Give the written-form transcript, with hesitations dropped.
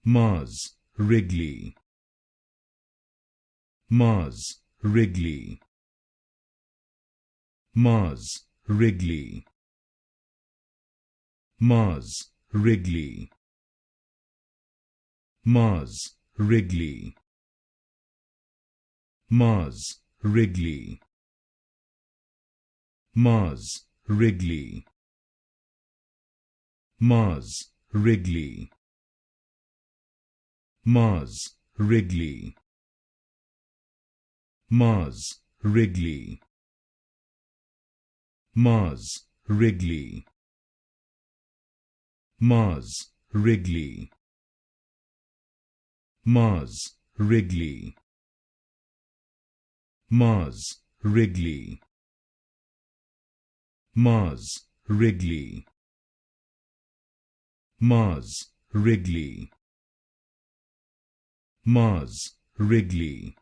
Mars, Wrigley. Mars, Wrigley. Mars, Wrigley. Mars, Wrigley. Mars, Wrigley. Mars, Wrigley. Mars, Wrigley. Mars, Wrigley. Mars, Wrigley. Mars, Wrigley. Mars, Wrigley. Mars, Wrigley. Mars, Wrigley. Mars, Wrigley. Mars, Wrigley. Mars, Wrigley. Mars, Wrigley.